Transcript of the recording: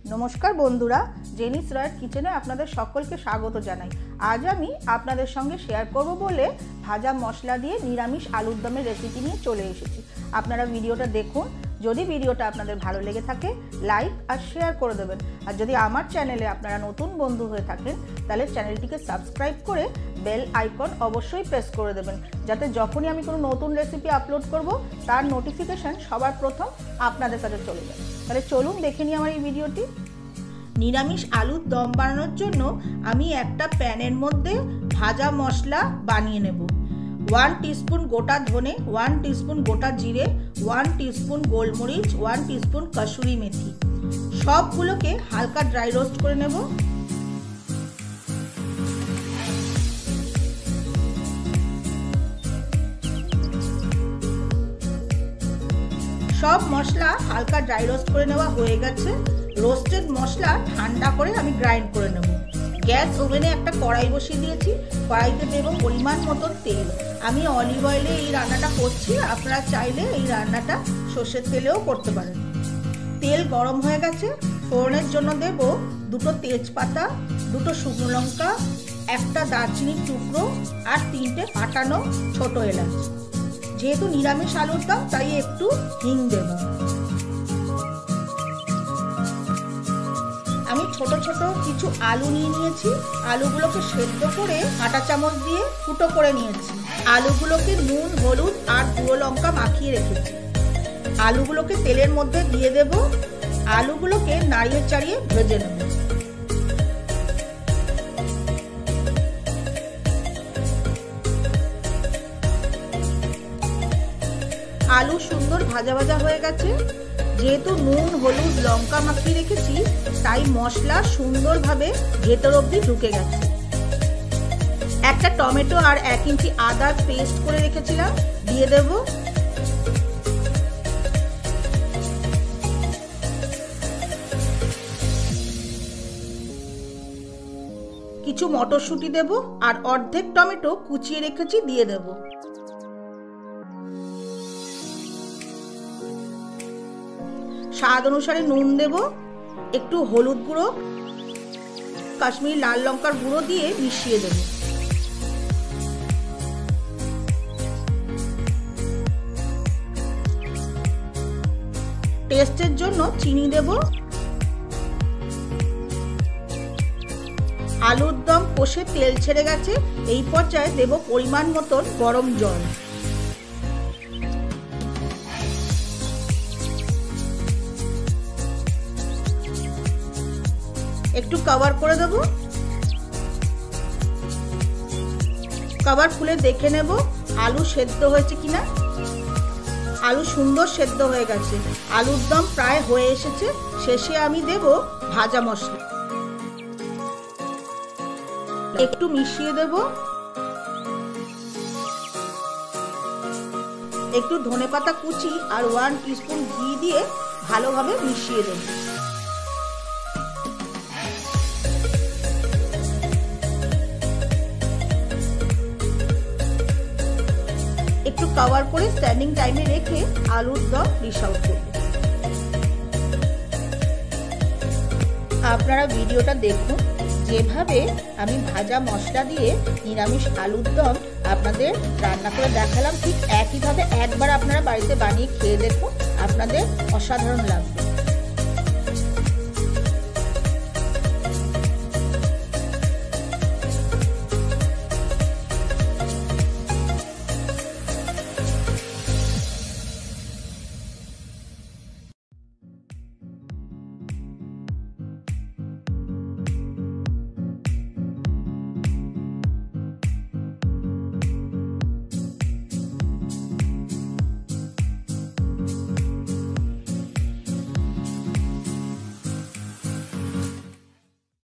नमस्कार बंधुरा जेनिस रॉयर किचेने आपनादेर सकलके स्वागत जानाई। आज आमी आपनादेर संगे शेयर करब बोले भाजा मशला दिए निरामिष आलुर दमेर रेसिपि निये चले एसेछि। आपनारा भिडियोटा देखुन। यदि भिडियोटा आपनादेर भालो लेगे थाके लाइक और शेयर करे देबेन। और यदि आमार चैनेले आपनारा नतून बंधु हये थाकेन ताहले चैनेलटिके सबस्क्राइब करे बेल आइकन अवश्यई प्रेस करे देबेन जाते जखोनी आमी कोनो नतून रेसिपि आपलोड करब तार नोटिफिकेशन सबार प्रथम आपनादेर काছে चले जाবে। তাহলে চলুন দেখে নিই আমার এই ভিডিওটি। নিরামিষ আলুর দম বানানোর জন্য আমি একটা প্যানের মধ্যে ভাজা মশলা বানিয়ে নেব। 1 টিস্পুন গোটা ধনে, 1 টিস্পুন গোটা জিরে, 1 টিস্পুন গোলমরিচ, 1 টিস্পুন কসুরি মেথি, সবগুলোকে হালকা ড্রাই রোস্ট করে নেব। सब मशला हालका ड्राई रोस्ट करे नेওয়া হয়ে গেছে। रोस्टेड मशला ঠান্ডা করে আমি গ্রাইন্ড করে নেব। গ্যাস ওভেনে একটা কড়াই বসিয়ে দিয়েছি। কড়াইতে দেব পরিমাণ মতো তেল। আমি অলিভ অয়েলে এই রান্নাটা করছি, আপনারা চাইলে এই রান্নাটা সরষের তেলেও করতে পারেন। তেল গরম হয়ে গেছে। ফোড়নের জন্য দেব দুটো তেজপাতা, দুটো শুকনো লঙ্কা, একটা দারচিনির টুকরো আর তিনটে ফাটানো ছোট এলাচ। যেহেতু নিরামিষ আলুর দম তাই একটু হিং দেব। আমি ছোট ছোট কিছু আলু নিয়ে নিয়েছি। আলুগুলোকে সেদ্ধ করে আটা চামচ দিয়ে ফুটো করে নিয়েছি। আলুগুলোকে নুন, হলুদ আর গুঁড়ো লঙ্কা মাখিয়ে রেখেছি। আলুগুলোকে তেলের মধ্যে দিয়ে দেব। আলুগুলোকে নাড়িয়ে চাড়িয়ে ভেজে নেব। आलू सुंदर भाजा भाजा हो गेছে। যেহেতু নুন, হলুদ, লঙ্কা মাখিয়ে রেখেছি তাই মশলা সুন্দরভাবে ভেতর অবধি ঢুকে গেছে। একটা টমেটো আর 1 ইঞ্চি আদা পেস্ট করে রেখেছিলাম দিয়ে দেব। কিছু মটরশুঁটি দেব আর অর্ধেক টমেটো কুচিয়ে রেখেছি দিয়ে দেব। স্বাদ অনুসারে নুন দেব, একটু হলুদ গুঁড়ো, কাশ্মীরি লাল লঙ্কার গুঁড়ো দিয়ে মিশিয়ে দেব। টেস্টের জন্য চিনি দেব। আলুর দম কষে তেল ছেড়ে গেছে। এই পর্যায়ে দেব পরিমাণ মতন গরম জল। একটু কভার করে দেব। কভার খুলে দেখে নেব আলু সেদ্ধ হয়েছে কিনা। আলু সুন্দর সেদ্ধ হয়ে গেছে। আলুর দম প্রায় হয়ে এসেছে। শেষে আমি দেব ভাজা মশলা। একটু মিশিয়ে দেব। একটু ধনেপাতা কুচি আর 1 টিস্পুন ঘি দিয়ে ভালোভাবে মিশিয়ে দেব। একটু কভার করে স্ট্যান্ডিং টাইমে রেখে আলুর দম ডিশ আউট করব। আপনারা ভিডিওটা দেখুন যেভাবে আমি ভাজা মশলা দিয়ে নিরামিষ আলুর দম আপনাদের রান্না করে দেখালাম, ঠিক একইভাবে একবার আপনারা বাড়িতে বানিয়ে খেয়ে দেখুন, আপনাদের অসাধারণ লাগবে।